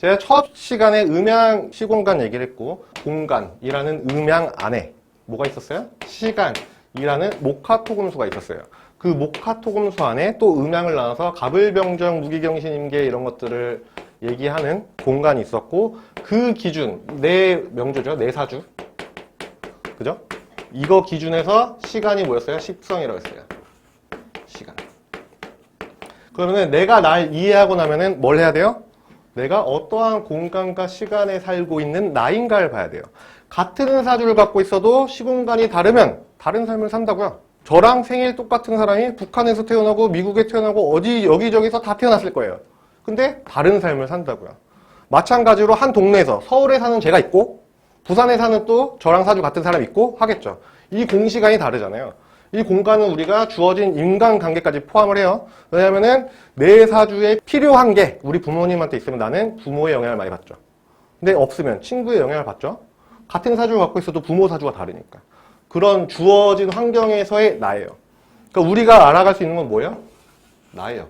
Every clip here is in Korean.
제가 첫 시간에 음양 시공간 얘기를 했고, 공간이라는 음양 안에 뭐가 있었어요? 시간이라는 목화토금수가 있었어요. 그 목화토금수 안에 또 음양을 나눠서 가불병정, 무기경신임계 이런 것들을 얘기하는 공간이 있었고, 그 기준, 네 명조죠. 네 사주. 그죠? 이거 기준에서 시간이 뭐였어요? 십성이라고 했어요. 시간. 그러면 내가 날 이해하고 나면은 뭘 해야 돼요? 내가 어떠한 공간과 시간에 살고 있는 나인가를 봐야 돼요. 같은 사주를 갖고 있어도 시공간이 다르면 다른 삶을 산다고요. 저랑 생일 똑같은 사람이 북한에서 태어나고 미국에 태어나고 어디 여기저기서 다 태어났을 거예요. 근데 다른 삶을 산다고요. 마찬가지로 한 동네에서 서울에 사는 제가 있고 부산에 사는 또 저랑 사주 같은 사람이 있고 하겠죠. 이 공시간이 다르잖아요. 이 공간은 우리가 주어진 인간관계까지 포함을 해요. 왜냐면은 내 사주에 필요한 게 우리 부모님한테 있으면 나는 부모의 영향을 많이 받죠. 근데 없으면 친구의 영향을 받죠. 같은 사주를 갖고 있어도 부모 사주가 다르니까. 그런 주어진 환경에서의 나예요. 그러니까 우리가 알아갈 수 있는 건 뭐예요? 나예요.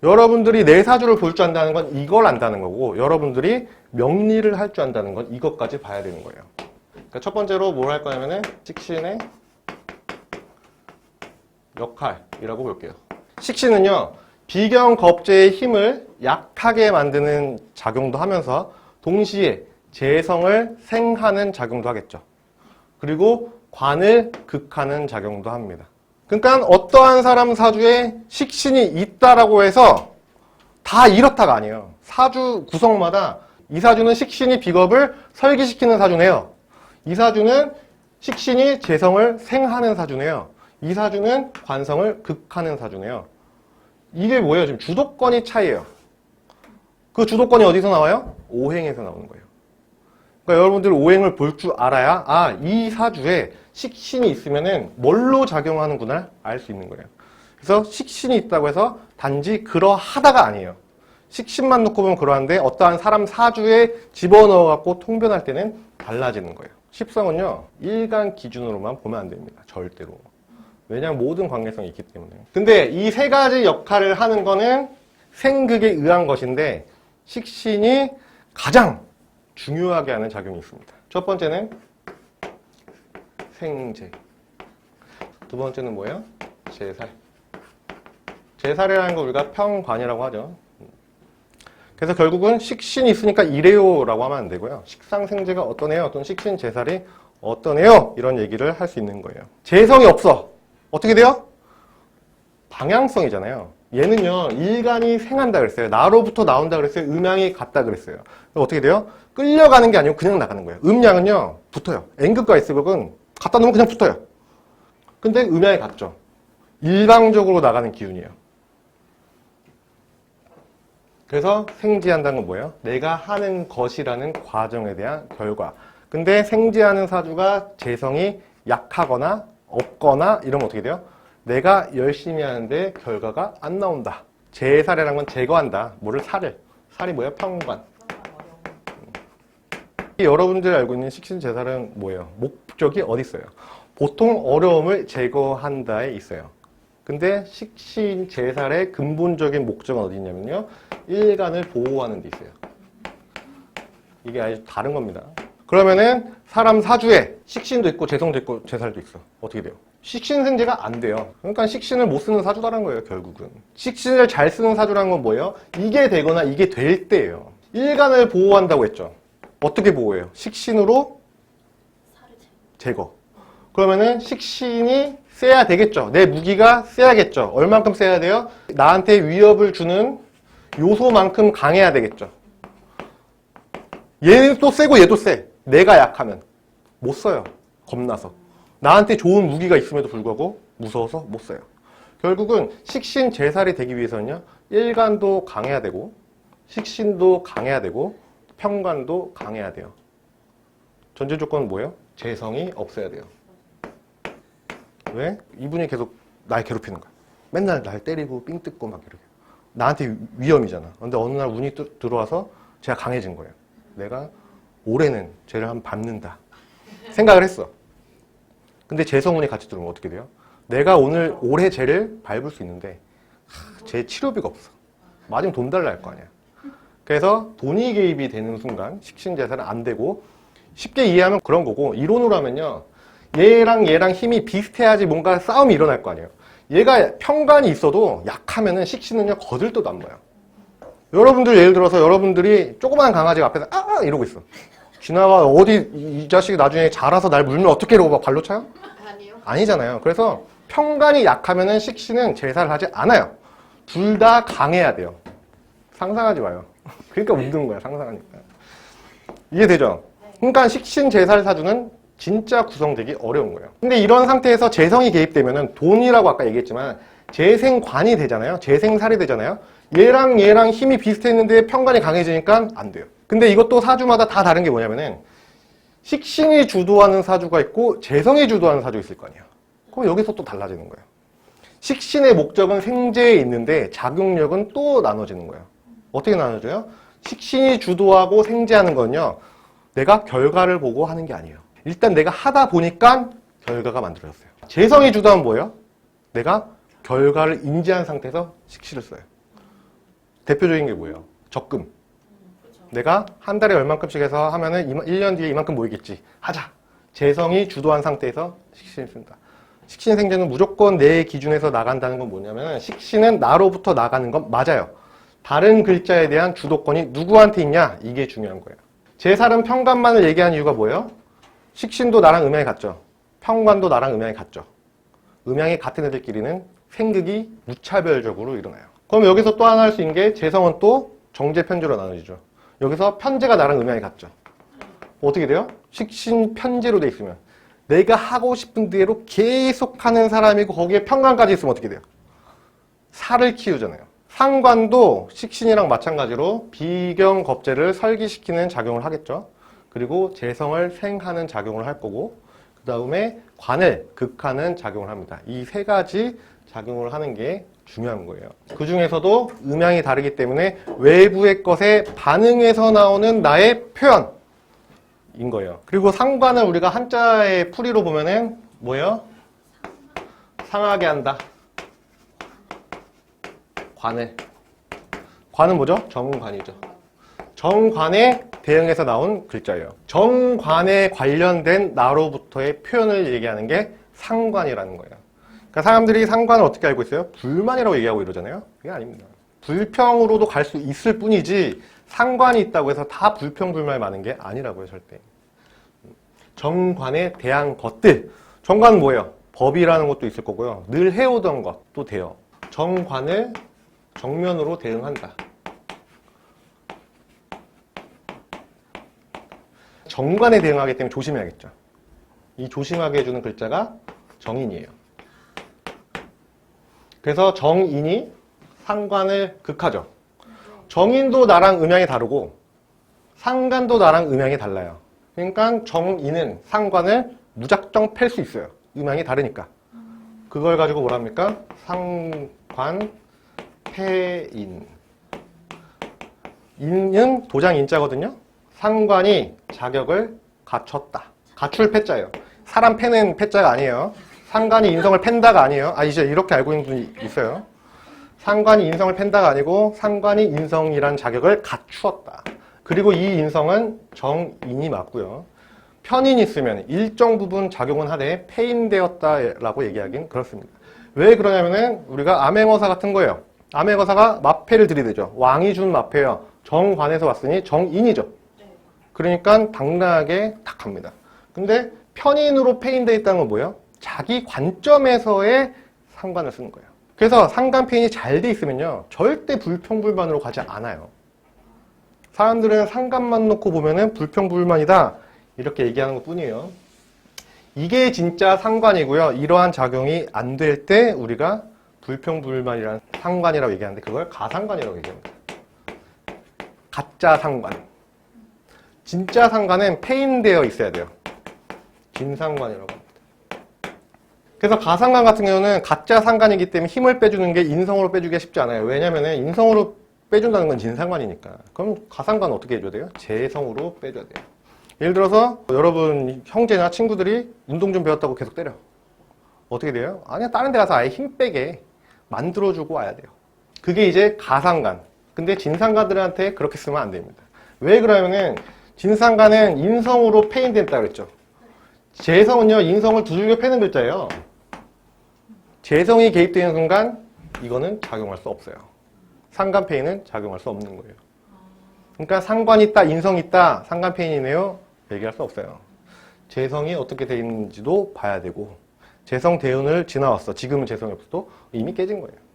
여러분들이 내 사주를 볼 줄 안다는 건 이걸 안다는 거고, 여러분들이 명리를 할 줄 안다는 건 이것까지 봐야 되는 거예요. 그러니까 첫 번째로 뭘 할 거냐면은 식신의 역할이라고 볼게요. 식신은요, 비경겁제의 힘을 약하게 만드는 작용도 하면서 동시에 재성을 생하는 작용도 하겠죠. 그리고 관을 극하는 작용도 합니다. 그러니까 어떠한 사람 사주에 식신이 있다라고 해서 다 이렇다가 아니에요. 사주 구성마다 이 사주는 식신이 비겁을 설기시키는 사주네요. 이 사주는 식신이 재성을 생하는 사주네요. 이 사주는 관성을 극하는 사주네요. 이게 뭐예요? 지금 주도권이 차이예요. 그 주도권이 어디서 나와요? 오행에서 나오는 거예요. 그러니까 여러분들 오행을 볼 줄 알아야 이 사주에 식신이 있으면은 뭘로 작용하는구나 알 수 있는 거예요. 그래서 식신이 있다고 해서 단지 그러하다가 아니에요. 식신만 놓고 보면 그러한데 어떠한 사람 사주에 집어넣어갖고 통변할 때는 달라지는 거예요. 십성은요, 일간 기준으로만 보면 안 됩니다. 절대로. 왜냐하면 모든 관계성이 있기 때문에. 근데 이 세 가지 역할을 하는 거는 생극에 의한 것인데 식신이 가장 중요하게 하는 작용이 있습니다. 첫 번째는 생재. 두 번째는 뭐예요? 제살. 제살이라는 거 우리가 평관이라고 하죠. 그래서 결국은 식신이 있으니까 이래요라고 하면 안 되고요. 식상생재가 어떠네요? 또는 식신 제살이 어떠네요? 이런 얘기를 할 수 있는 거예요. 재성이 없어. 어떻게 돼요? 방향성이잖아요. 얘는요, 일간이 생한다 그랬어요. 나로부터 나온다 그랬어요. 음양이 같다 그랬어요. 그럼 어떻게 돼요? 끌려가는 게 아니고 그냥 나가는 거예요. 음양은요, 붙어요. N극과 S극은 갖다 놓으면 그냥 붙어요. 근데 음양이 같죠. 일방적으로 나가는 기운이에요. 그래서 생지한다는 건 뭐예요? 내가 하는 것이라는 과정에 대한 결과. 근데 생지하는 사주가 재성이 약하거나 없거나 이러면 어떻게 돼요? 내가 열심히 하는데 결과가 안 나온다. 제살이라는 건 제거한다. 뭐를? 살을. 살이 뭐예요? 평관. 여러분들이 알고 있는 식신 제살은 뭐예요? 목적이 어디 있어요? 보통 어려움을 제거한다에 있어요. 근데 식신 제살의 근본적인 목적은 어디 있냐면요, 일간을 보호하는 데 있어요. 이게 아주 다른 겁니다. 그러면은 사람 사주에 식신도 있고 재성도 있고 제살도 있어. 어떻게 돼요? 식신생재가 안 돼요. 그러니까 식신을 못 쓰는 사주다라는 거예요, 결국은. 식신을 잘 쓰는 사주라는 건 뭐예요? 이게 되거나 이게 될 때예요. 일간을 보호한다고 했죠. 어떻게 보호해요? 식신으로 제거. 그러면은 식신이 세야 되겠죠. 내 무기가 세야겠죠. 얼만큼 세야 돼요? 나한테 위협을 주는 요소만큼 강해야 되겠죠. 얘는 또 세고 얘도 세. 내가 약하면 못 써요. 겁나서. 나한테 좋은 무기가 있음에도 불구하고 무서워서 못 써요. 결국은 식신 제살이 되기 위해서는요, 일간도 강해야 되고 식신도 강해야 되고 평관도 강해야 돼요. 전제 조건은 뭐예요? 재성이 없어야 돼요. 왜? 이분이 계속 날 괴롭히는 거야. 맨날 날 때리고 삥 뜯고 막 이렇게. 나한테 위험이잖아. 근데 어느 날 운이 들어와서 제가 강해진 거예요. 내가 올해는 쟤를 한번 밟는다 생각을 했어. 근데 재성운이 같이 들어오면 어떻게 돼요? 내가 올해 쟤를 밟을 수 있는데 쟤 치료비가 없어. 맞으면 돈 달라 할 거 아니야. 그래서 돈이 개입이 되는 순간 식신재산은 안 되고, 쉽게 이해하면 그런 거고, 이론으로 하면요, 얘랑 힘이 비슷해야지 뭔가 싸움이 일어날 거 아니에요. 얘가 평간이 있어도 약하면은 식신은요 거들떠도 안 봐요. 여러분들 예를 들어서 여러분들이 조그만 강아지가 앞에서 아 이러고 있어. 지나가 어디 이 자식이 나중에 자라서 날 물면 어떻게 이러고 막 발로 차요? 아니요. 아니잖아요. 그래서 평간이 약하면은 식신은 제사를 하지 않아요. 둘 다 강해야 돼요. 상상하지 마요. 그러니까 웃는 거야, 상상하니까. 이해되죠? 그러니까 식신 제사를 사주는 진짜 구성되기 어려운 거예요. 근데 이런 상태에서 재성이 개입되면은 돈이라고 아까 얘기했지만 재생관이 되잖아요. 재생살이 되잖아요. 얘랑 힘이 비슷했는데 평간이 강해지니까 안 돼요. 근데 이것도 사주마다 다 다른 게 뭐냐면은 식신이 주도하는 사주가 있고 재성이 주도하는 사주 있을 거 아니에요. 그럼 여기서 또 달라지는 거예요. 식신의 목적은 생재에 있는데 작용력은 또 나눠지는 거예요. 어떻게 나눠져요? 식신이 주도하고 생재하는 건요, 내가 결과를 보고 하는 게 아니에요. 일단 내가 하다 보니까 결과가 만들어졌어요. 재성이 주도하면 뭐예요? 내가 결과를 인지한 상태에서 식신을 써요. 대표적인 게 뭐예요? 적금. 내가 한 달에 얼만큼씩 해서 하면은 1년 뒤에 이만큼 모이겠지. 하자. 재성이 주도한 상태에서 식신을 쓴다. 식신생재는 무조건 내 기준에서 나간다는 건 뭐냐면 식신은 나로부터 나가는 건 맞아요. 다른 글자에 대한 주도권이 누구한테 있냐? 이게 중요한 거예요. 제살은 평간만을 얘기한 이유가 뭐예요? 식신도 나랑 음양이 같죠. 평관도 나랑 음양이 같죠. 음양이 같은 애들끼리는 생극이 무차별적으로 일어나요. 그럼 여기서 또 하나 할 수 있는 게 재성은 또 정제, 편제로 나눠지죠. 여기서 편제가 나랑 음양이 같죠. 어떻게 돼요? 식신 편제로 돼 있으면 내가 하고 싶은 대로 계속 하는 사람이고 거기에 평관까지 있으면 어떻게 돼요? 살을 키우잖아요. 상관도 식신이랑 마찬가지로 비경겁제를 설기시키는 작용을 하겠죠. 그리고 재성을 생하는 작용을 할 거고, 그 다음에 관을 극하는 작용을 합니다. 이 세 가지 작용을 하는 게 중요한 거예요. 그 중에서도 음양이 다르기 때문에 외부의 것에 반응해서 나오는 나의 표현인 거예요. 그리고 상관을 우리가 한자의 풀이로 보면은 뭐예요? 상하게 한다. 관은 뭐죠? 정관이죠. 정관에 대응해서 나온 글자예요. 정관에 관련된 나로부터의 표현을 얘기하는 게 상관이라는 거예요. 그러니까 사람들이 상관을 어떻게 알고 있어요? 불만이라고 얘기하고 이러잖아요. 그게 아닙니다. 불평으로도 갈 수 있을 뿐이지 상관이 있다고 해서 다 불평불만이 많은 게 아니라고요, 절대. 정관에 대한 것들. 정관은 뭐예요? 법이라는 것도 있을 거고요. 늘 해오던 것도 돼요. 정관을 정면으로 대응한다. 정관에 대응하기 때문에 조심해야겠죠. 이 조심하게 해주는 글자가 정인이에요. 그래서 정인이 상관을 극하죠. 정인도 나랑 음양이 다르고 상관도 나랑 음양이 달라요. 그러니까 정인은 상관을 무작정 팰 수 있어요. 음양이 다르니까. 그걸 가지고 뭐랍니까? 상관 패인. 인은 도장 인자거든요. 상관이 자격을 갖췄다. 갖출 패자예요. 사람 패는 패자가 아니에요. 상관이 인성을 팬다가 아니에요. 이제 이렇게 알고 있는 분이 있어요. 상관이 인성을 팬다가 아니고 상관이 인성이란 자격을 갖추었다. 그리고 이 인성은 정인이 맞고요. 편인이 있으면 일정 부분 작용은 하되 패인되었다라고 얘기하긴 그렇습니다. 왜 그러냐면은 우리가 암행어사 같은 거예요. 암행어사가 마패를 들이대죠. 왕이 준 마패예요. 정관에서 왔으니 정인이죠. 그러니까 당당하게 딱 합니다. 근데 편인으로 패인되어 있다는 건 뭐예요? 자기 관점에서의 상관을 쓰는 거예요. 그래서 상관 패인이 잘 돼 있으면요, 절대 불평불만으로 가지 않아요. 사람들은 상관만 놓고 보면은 불평불만이다 이렇게 얘기하는 것 뿐이에요. 이게 진짜 상관이고요. 이러한 작용이 안 될 때 우리가 불평불만이라는 상관이라고 얘기하는데 그걸 가상관이라고 얘기합니다. 가짜 상관. 진짜 상관은 패인되어 있어야 돼요. 진상관이라고 합니다. 그래서 가상관 같은 경우는 가짜 상관이기 때문에 힘을 빼주는 게 인성으로 빼주기가 쉽지 않아요. 왜냐면은 인성으로 빼준다는 건 진상관이니까. 그럼 가상관은 어떻게 해줘야 돼요? 재성으로 빼줘야 돼요. 예를 들어서 여러분 형제나 친구들이 운동 좀 배웠다고 계속 때려. 어떻게 돼요? 아니야, 다른 데 가서 아예 힘 빼게 만들어주고 와야 돼요. 그게 이제 가상관. 근데 진상가들한테 그렇게 쓰면 안 됩니다. 왜 그러면은 진상가는 인성으로 패인된다 그랬죠. 재성은요, 인성을 두 줄겨 패는 글자예요. 재성이 개입되는 순간 이거는 작용할 수 없어요. 상간패인은 작용할 수 없는 거예요. 그러니까 상관 있다, 인성 있다, 상간패인이네요. 얘기할 수 없어요. 재성이 어떻게 되어 있는지도 봐야 되고, 재성 대운을 지나왔어. 지금은 재성이 없어도 이미 깨진 거예요.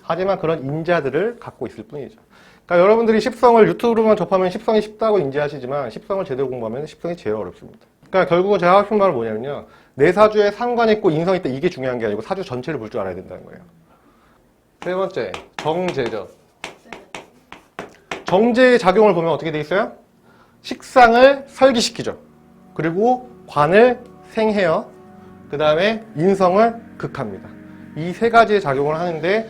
하지만 그런 인자들을 갖고 있을 뿐이죠. 그러니까 여러분들이 십성을 유튜브로만 접하면 십성이 쉽다고 인지하시지만 십성을 제대로 공부하면 십성이 제일 어렵습니다. 그러니까 결국은 제가 하고 싶은 말은 뭐냐면요. 내 사주에 상관 있고 인성 있다 이게 중요한 게 아니고 사주 전체를 볼 줄 알아야 된다는 거예요. 세 번째, 정제죠. 정제의 작용을 보면 어떻게 돼 있어요? 식상을 설기시키죠. 그리고 관을 생해요. 그 다음에 인성을 극합니다. 이 세 가지의 작용을 하는데